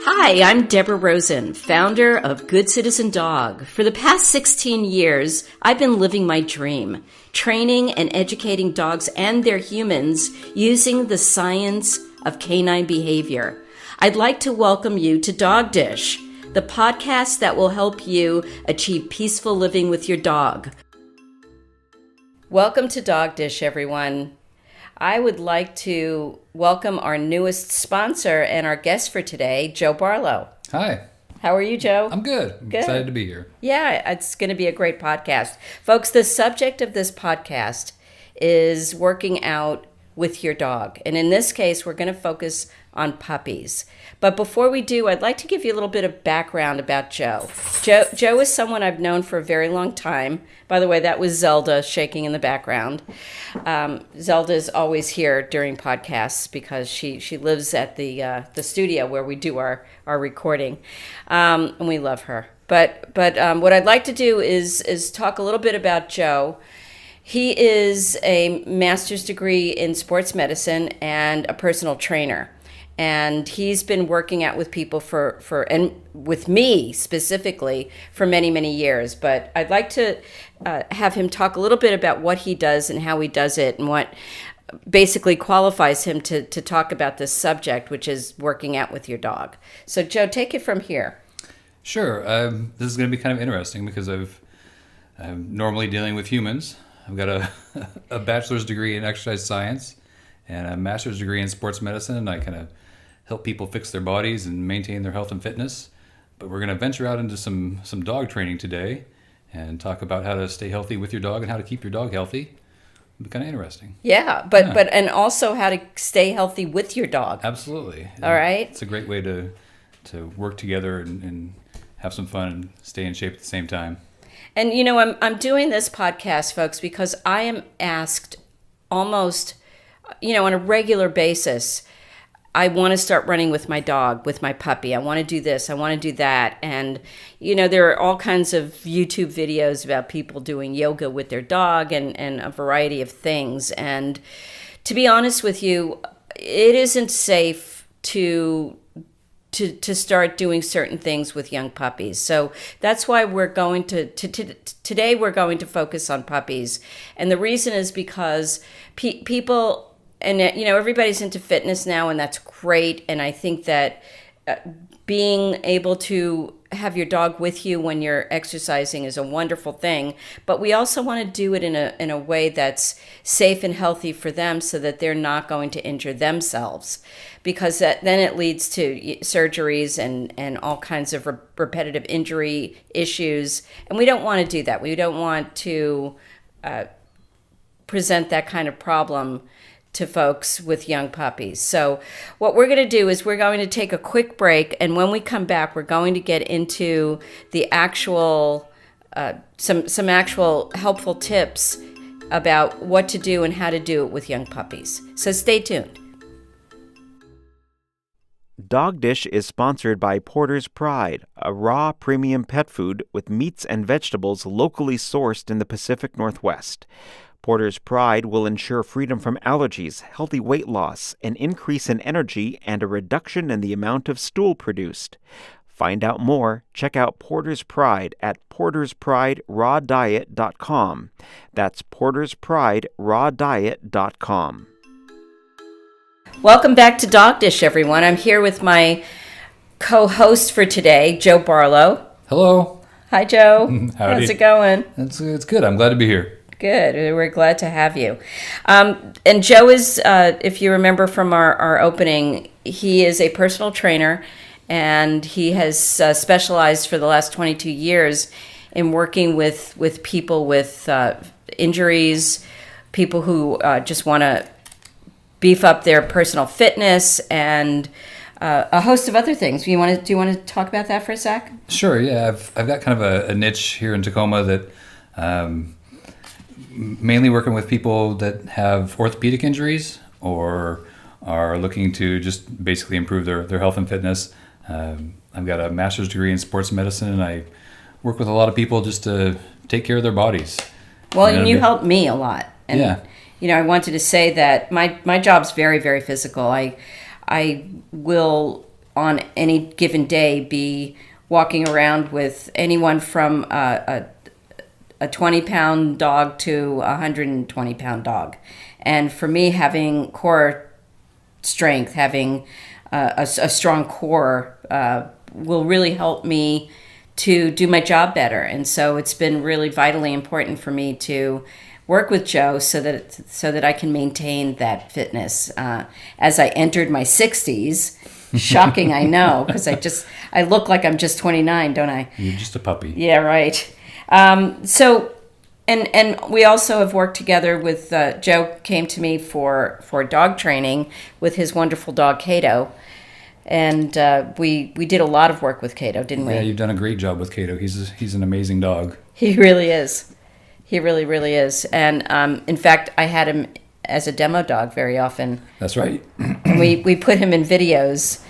Hi, I'm Deborah Rosen, founder of Good Citizen Dog. For the past 16 years, I've been living my dream, training and educating dogs and their humans using the science of canine behavior. I'd like to welcome you to Dog Dish, the podcast that will help you achieve peaceful living with your dog. Welcome to Dog Dish, everyone. I would like to welcome our newest sponsor and our guest for today, Joe Barlow. Hi. How are you, Joe? I'm good. I'm excited to be here. Yeah, it's going to be a great podcast. Folks, the subject of this podcast is working out with your dog. And in this case, we're going to focus on puppies. But before we do, I'd like to give you a little bit of background about Joe. Joe is someone I've known for a very long time. By the way, that was Zelda shaking in the background. Zelda is always here during podcasts because she lives at the studio where we do our recording, and we love her. But what I'd like to do is talk a little bit about Joe. He is a master's degree in sports medicine and a personal trainer. And he's been working out with people and with me specifically for many, many years. But I'd like to have him talk a little bit about what he does and how he does it and what basically qualifies him to talk about this subject, which is working out with your dog. So, Joe, take it from here. Sure. This is going to be kind of interesting because I'm normally dealing with humans. I've got a bachelor's degree in exercise science and a master's degree in sports medicine, and I kind of help people fix their bodies and maintain their health and fitness. But we're going to venture out into some dog training today and talk about how to stay healthy with your dog and how to keep your dog healthy. It'll be kind of interesting. Yeah, but and also how to stay healthy with your dog. Absolutely. All right. It's a great way to work together and have some fun and stay in shape at the same time. And you know, I'm doing this podcast, folks, because I am asked almost, on a regular basis, I want to start running with my dog, with my puppy. I want to do this. I want to do that. And, there are all kinds of YouTube videos about people doing yoga with their dog and a variety of things. And to be honest with you, it isn't safe to start doing certain things with young puppies. So that's why we're going today we're going to focus on puppies. And the reason is because people... And, everybody's into fitness now, and that's great. And I think that being able to have your dog with you when you're exercising is a wonderful thing. But we also want to do it in a way that's safe and healthy for them so that they're not going to injure themselves. Because then it leads to surgeries and all kinds of repetitive injury issues. And we don't want to do that. We don't want to present that kind of problem to folks with young puppies. So what we're going to do is we're going to take a quick break, and when we come back, we're going to get into the actual some actual helpful tips about what to do and how to do it with young puppies. So stay tuned. Dog Dish is sponsored by Porter's Pride, a raw premium pet food with meats and vegetables locally sourced in the Pacific Northwest. Porter's Pride will ensure freedom from allergies, healthy weight loss, an increase in energy, and a reduction in the amount of stool produced. Find out more, check out Porter's Pride at porterspriderawdiet.com. That's porterspriderawdiet.com. Welcome back to Dog Dish, everyone. I'm here with my co-host for today, Joe Barlow. Hello. Hi, Joe. Howdy. How's it going? It's good. I'm glad to be here. Good. We're glad to have you. And Joe is, if you remember from our opening, he is a personal trainer, and he has specialized for the last 22 years in working with people with injuries, people who just want to beef up their personal fitness, and a host of other things. Do you want to talk about that for a sec? Sure. Yeah, I've got kind of a niche here in Tacoma that mainly working with people that have orthopedic injuries or are looking to just basically improve their health and fitness. I've got a master's degree in sports medicine, and I work with a lot of people just to take care of their bodies. Well, and you helped me a lot. And, yeah. I wanted to say that my job's very, very physical. I will on any given day be walking around with anyone from a 20-pound dog to a 120-pound dog. And for me, having core strength, having a strong core will really help me to do my job better. And so it's been really vitally important for me to work with Joe so that I can maintain that fitness. As I entered my 60s, shocking, I know, because I look like I'm just 29, don't I? You're just a puppy. Yeah, right. So, and we also have worked together with Joe came to me for dog training with his wonderful dog Cato, and we did a lot of work with Cato, didn't we? Yeah, you've done a great job with Cato. He's an amazing dog. He really is. He really, really is. And in fact, I had him as a demo dog very often. That's right. And we put him in videos,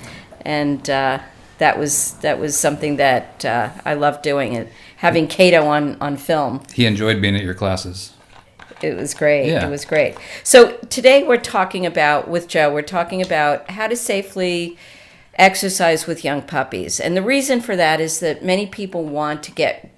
and that was something that I loved doing. It having Cato on film. He enjoyed being at your classes. It was great. Yeah. It was great. So today we're talking about how to safely exercise with young puppies. And the reason for that is that many people want to get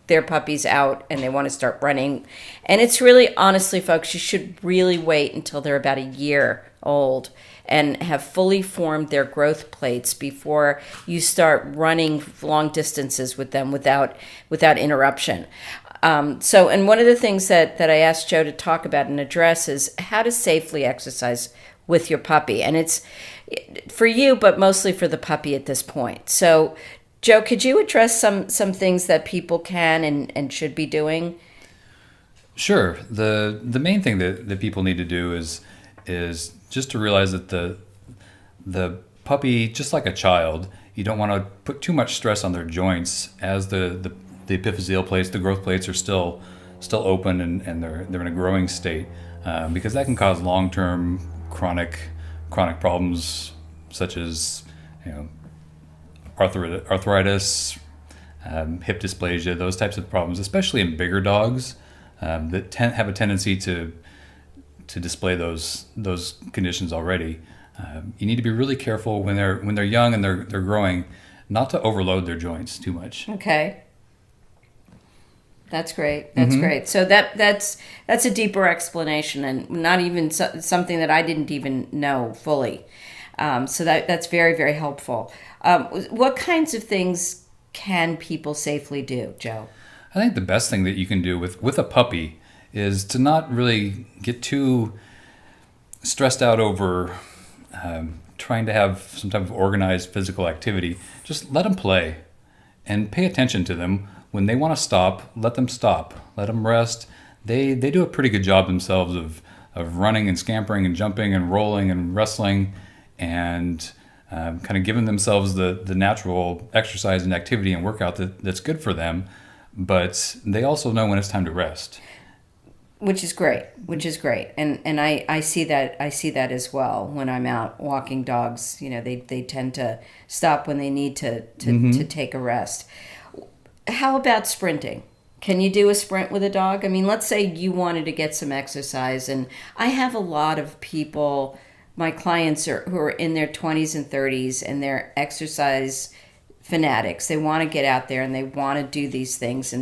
their puppies out and they want to start running. And it's really, honestly, folks, you should really wait until they're about a year old and have fully formed their growth plates before you start running long distances with them without interruption. And one of the things that I asked Joe to talk about and address is how to safely exercise with your puppy. And it's for you, but mostly for the puppy at this point. So, Joe, could you address some things that people can and should be doing? Sure. The main thing that people need to do is just to realize that the puppy, just like a child, you don't want to put too much stress on their joints as the epiphyseal plates, the growth plates are still open and they're in a growing state, because that can cause long-term chronic problems such as arthritis, hip dysplasia, those types of problems, especially in bigger dogs that have a tendency to display those conditions already. You need to be really careful when they're young and they're growing, not to overload their joints too much. Okay. That's great. That's great. So that's a deeper explanation and not even something that I didn't even know fully. So that's very, very helpful. What kinds of things can people safely do, Joe? I think the best thing that you can do with a puppy is to not really get too stressed out over trying to have some type of organized physical activity. Just let them play and pay attention to them. When they want to stop, let them stop. Let them rest. They do a pretty good job themselves of running and scampering and jumping and rolling and wrestling and kind of giving themselves the natural exercise and activity and workout that's good for them. But they also know when it's time to rest. Which is great. And I see that as well when I'm out walking dogs. They tend to stop when they need to take a rest. How about sprinting? Can you do a sprint with a dog? I mean, let's say you wanted to get some exercise, and I have a lot of people, my clients who are in their 20s and 30s, and they're exercise fanatics. They want to get out there and they want to do these things, and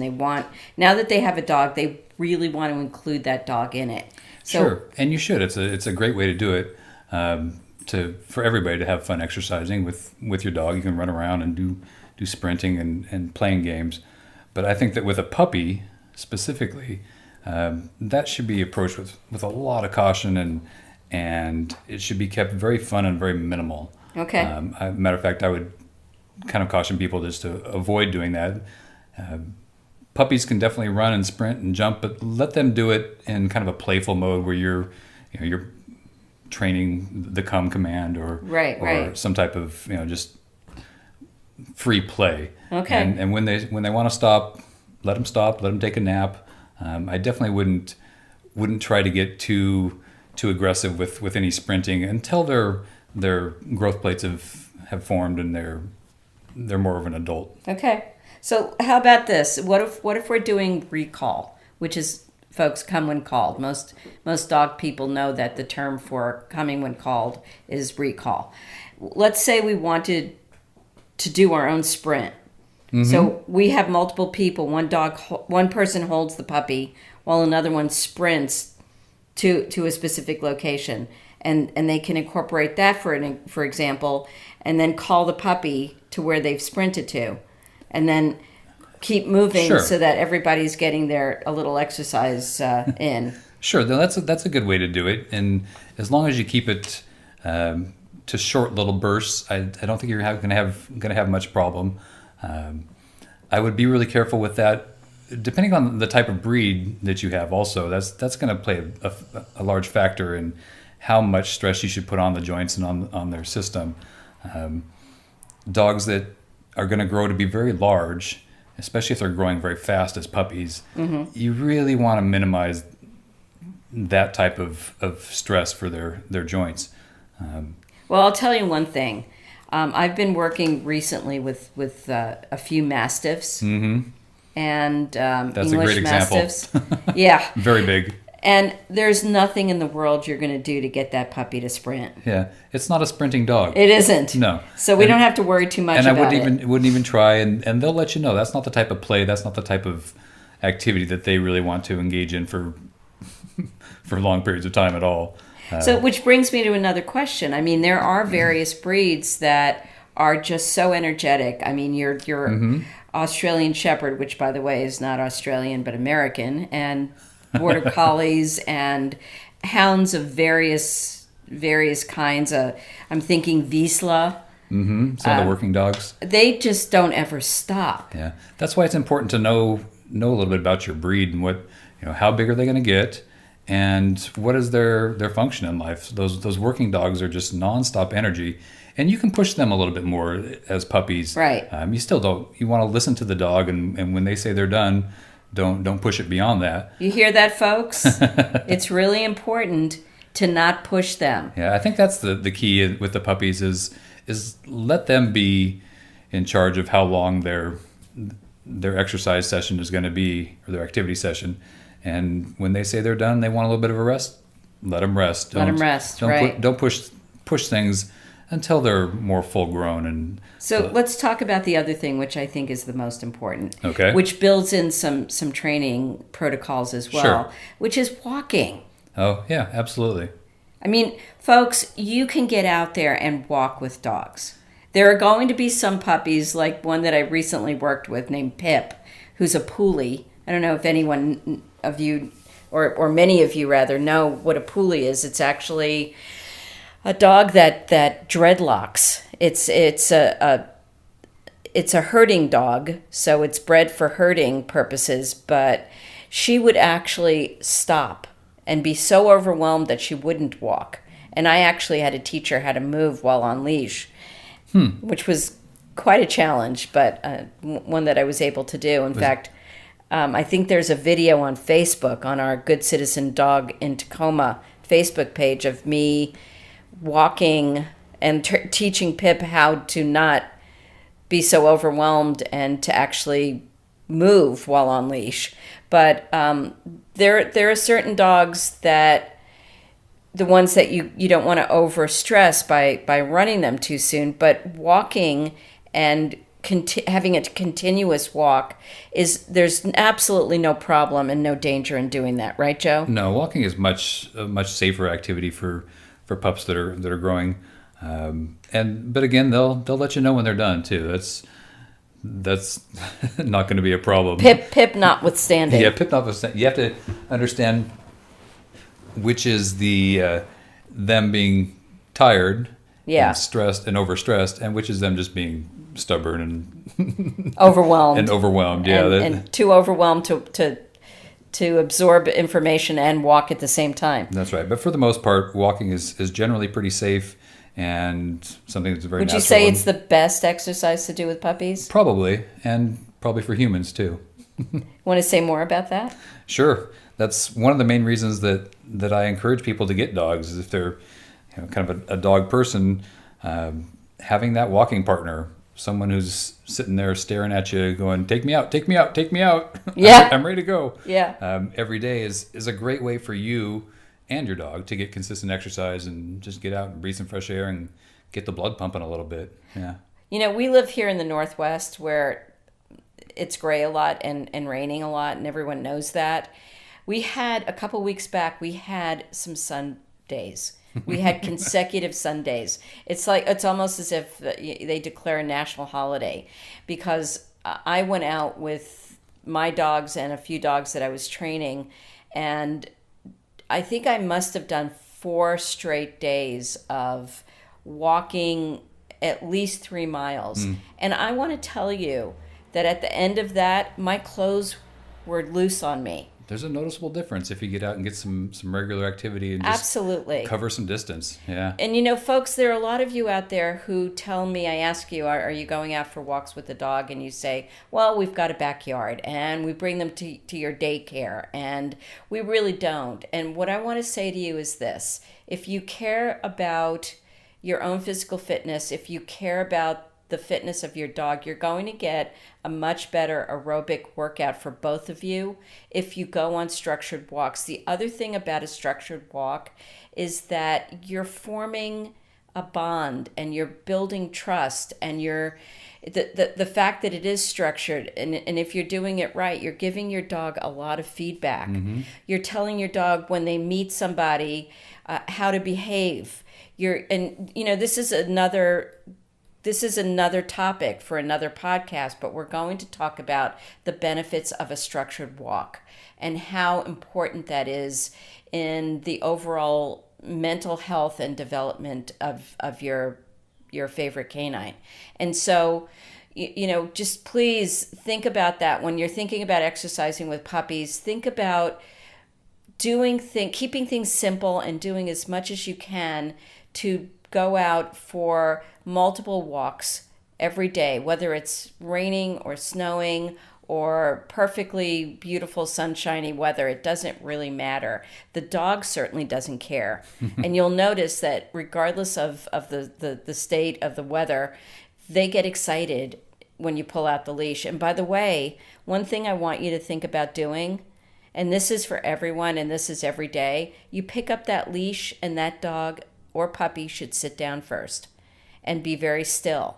now that they have a dog, they really want to include that dog in it. So, sure, and you should. It's a great way to do it. For everybody to have fun exercising with your dog. You can run around and do sprinting and playing games. But I think that with a puppy specifically, that should be approached with a lot of caution and it should be kept very fun and very minimal. Okay. Matter of fact, I would kind of caution people just to avoid doing that. Puppies can definitely run and sprint and jump, but let them do it in kind of a playful mode where you're training the come command or some type of just free play. Okay. And when they want to stop, let them take a nap. I definitely wouldn't try to get too aggressive with any sprinting until their growth plates have formed and they're more of an adult. Okay. So how about this? What if we're doing recall, which is folks, come when called. Most dog people know that the term for coming when called is recall. Let's say we wanted to do our own sprint. So we have multiple people. One person holds the puppy while another one sprints to a specific location, and they can incorporate that for example, and then call the puppy to where they've sprinted to, and then keep moving so that everybody's getting a little exercise in. Sure, that's a good way to do it, and as long as you keep it to short little bursts, I don't think you're going to have much problem. I would be really careful with that. Depending on the type of breed that you have, also that's going to play a large factor in how much stress you should put on the joints and on their system. Dogs that are going to grow to be very large, especially if they're growing very fast as puppies, you really want to minimize that type of stress for their joints. Well, I'll tell you one thing. I've been working recently with a few Mastiffs. And that's English a great Mastiffs. example. Yeah. Very big. And there's nothing in the world you're going to do to get that puppy to sprint. Yeah, it's not a sprinting dog. It isn't. No. So we don't have to worry too much about it. And I wouldn't even try, and they'll let you know that's not the type of play, that's not the type of activity that they really want to engage in for long periods of time at all. So, which brings me to another question. I mean, there are various breeds that are just so energetic. I mean, your Australian Shepherd, which by the way is not Australian but American, and Border Collies and hounds of various kinds. I'm thinking Vizsla. Some of the working dogs. They just don't ever stop. Yeah, that's why it's important to know a little bit about your breed and what how big are they going to get, and what is their function in life. Those working dogs are just nonstop energy, and you can push them a little bit more as puppies. Right. You still don't. You want to listen to the dog, and when they say they're done, don't push it beyond that. You hear that, folks? It's really important to not push them. Yeah, I think that's the key with the puppies is let them be in charge of how long their exercise session is going to be, or their activity session. And when they say they're done, they want a little bit of a rest, let them rest. Don't push things until they're more full grown. So let's talk about the other thing, which I think is the most important. Okay. Which builds in some training protocols as well, which is walking. Oh, yeah, absolutely. I mean, folks, you can get out there and walk with dogs. There are going to be some puppies, like one that I recently worked with named Pip, who's a Poolie. I don't know if anyone of you, or many of you rather, know what a Poolie is. It's actually a dog that dreadlocks. It's a herding dog, so it's bred for herding purposes, but she would actually stop and be so overwhelmed that she wouldn't walk. And I actually had to teach her how to move while on leash, which was quite a challenge, but one that I was able to do. In fact, I think there's a video on Facebook, on our Good Citizen Dog in Tacoma Facebook page, of me walking and teaching Pip how to not be so overwhelmed and to actually move while on leash. But there are certain dogs that, the ones that you don't want to overstress by running them too soon, but walking and having a continuous walk there's absolutely no problem and no danger in doing that, right, Joe? No, walking is a much safer activity for pups that are growing, but again, they'll let you know when they're done too. That's not going to be a problem. Pip notwithstanding. Yeah, Pip notwithstanding. You have to understand which is them being tired, and stressed and overstressed, and which is them just being stubborn and overwhelmed. Yeah, and too overwhelmed to absorb information and walk at the same time. That's right. But for the most part, walking is generally pretty safe and something that's very natural. Would you say it's the best exercise to do with puppies? Probably, and probably for humans too. Want to say more about that? Sure. That's one of the main reasons that I encourage people to get dogs, is if they're kind of a dog person, having that walking partner someone who's sitting there staring at you going, take me out, take me out, take me out. Yeah. I'm ready to go. Yeah. Every day is a great way for you and your dog to get consistent exercise and just get out and breathe some fresh air and get the blood pumping a little bit. Yeah. You know, we live here in the Northwest where it's gray a lot and raining a lot, and everyone knows that. We had, a couple weeks back, we had some sun days. We had consecutive Sundays. It's almost as if they declare a national holiday, because I went out with my dogs and a few dogs that I was training, and I think I must have done 4 straight days of walking at least 3 miles. And I want to tell you that at the end of that, my clothes were loose on me. There's a noticeable difference if you get out and get some regular activity and just Absolutely. cover some distance. Yeah. And you know, folks, there are a lot of you out there who tell me, I ask you, are you going out for walks with the dog? And you say, well, we've got a backyard and we bring them to your daycare, and we really don't. And what I want to say to you is this: if you care about your own physical fitness, if you care about the fitness of your dog, you're going to get a much better aerobic workout for both of you if you go on structured walks. The other thing about a structured walk is that you're forming a bond and you're building trust, and the fact that it is structured, and if you're doing it right, you're giving your dog a lot of feedback. You're telling your dog when they meet somebody how to behave. This is another topic for another podcast, but we're going to talk about the benefits of a structured walk and how important that is in the overall mental health and development of your favorite canine. And so, just please think about that when you're thinking about exercising with puppies. Think about keeping things simple and doing as much as you can to go out for multiple walks every day, whether it's raining or snowing or perfectly beautiful sunshiny weather. It doesn't really matter. The dog certainly doesn't care. And you'll notice that regardless of the state of the weather, they get excited when you pull out the leash. And by the way, one thing I want you to think about doing, and this is for everyone and this is every day, you pick up that leash and that dog or puppy should sit down first and be very still,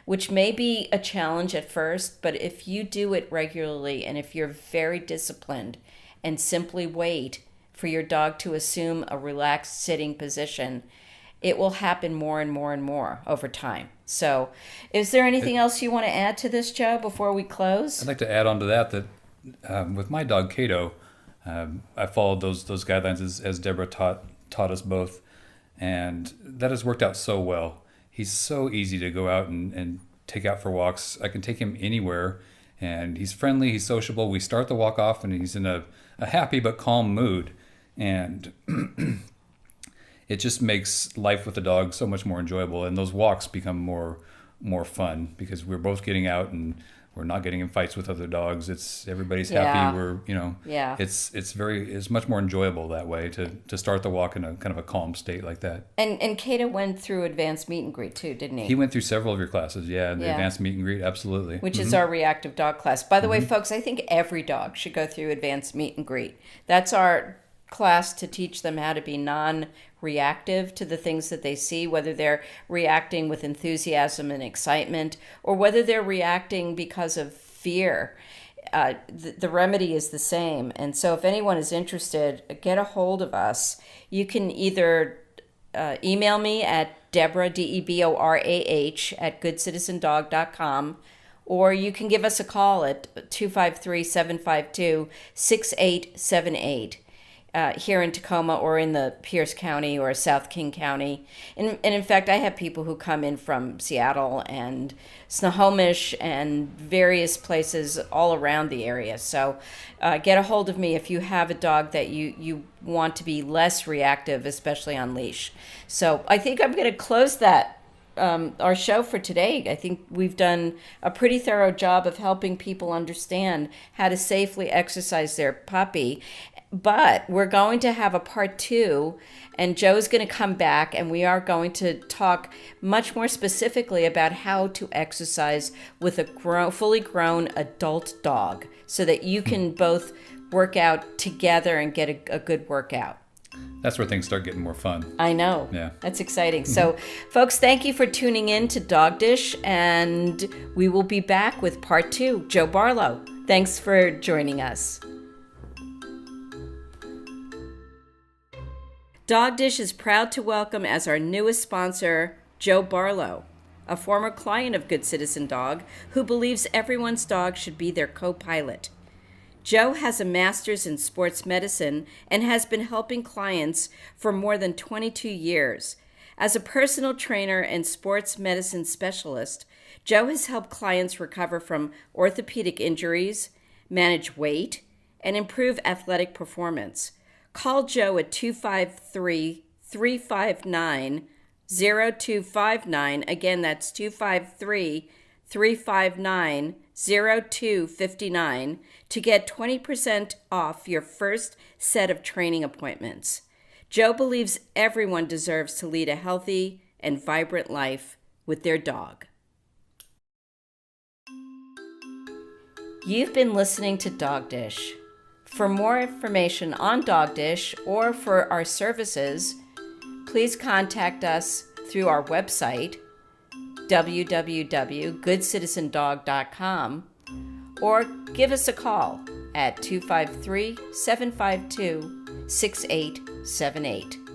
which may be a challenge at first, but if you do it regularly and if you're very disciplined and simply wait for your dog to assume a relaxed sitting position, it will happen more and more and more over time. So is there anything else you want to add to this, Joe, before we close? I'd like to add on to that with my dog Cato, I followed those guidelines as Deborah taught us both, and that has worked out so well. He's so easy to go out and take out for walks. I can take him anywhere, and he's friendly, he's sociable. We start the walk off, and he's in a happy but calm mood, and it just makes life with the dog so much more enjoyable, and those walks become more fun because we're both getting out and we're not getting in fights with other dogs. Everybody's happy. It's much more enjoyable that way to start the walk in a kind of a calm state like that. And Cato went through advanced meet and greet too, didn't he? He went through several of your classes, the advanced meet and greet, absolutely. Which is our reactive dog class. By the way, folks, I think every dog should go through advanced meet and greet. That's our class to teach them how to be non-reactive to the things that they see, whether they're reacting with enthusiasm and excitement or whether they're reacting because of fear. The remedy is the same. And so if anyone is interested, get a hold of us. You can either email me at Deborah, DEBORAH, at goodcitizendog.com, or you can give us a call at 253-752-6878. Here in Tacoma or in the Pierce County or South King County. And in fact, I have people who come in from Seattle and Snohomish and various places all around the area. So get a hold of me if you have a dog that you want to be less reactive, especially on leash. So I think I'm going to close that. Our show for today. I think we've done a pretty thorough job of helping people understand how to safely exercise their puppy. But we're going to have a part 2, and Joe's going to come back, and we are going to talk much more specifically about how to exercise with a fully grown adult dog so that you can both work out together and get a good workout. That's where things start getting more fun. I know. Yeah. That's exciting. So, folks, thank you for tuning in to Dog Dish, and we will be back with part 2. Joe Barlow, thanks for joining us. Dog Dish is proud to welcome as our newest sponsor, Joe Barlow, a former client of Good Citizen Dog who believes everyone's dog should be their co-pilot. Joe has a master's in sports medicine and has been helping clients for more than 22 years. As a personal trainer and sports medicine specialist, Joe has helped clients recover from orthopedic injuries, manage weight, and improve athletic performance. Call Joe at 253-359-0259. Again, that's 253-359-0259 to get 20% off your first set of training appointments. Joe believes everyone deserves to lead a healthy and vibrant life with their dog. You've been listening to Dog Dish. For more information on Dog Dish or for our services, please contact us through our website, www.goodcitizendog.com, or give us a call at 253-752-6878.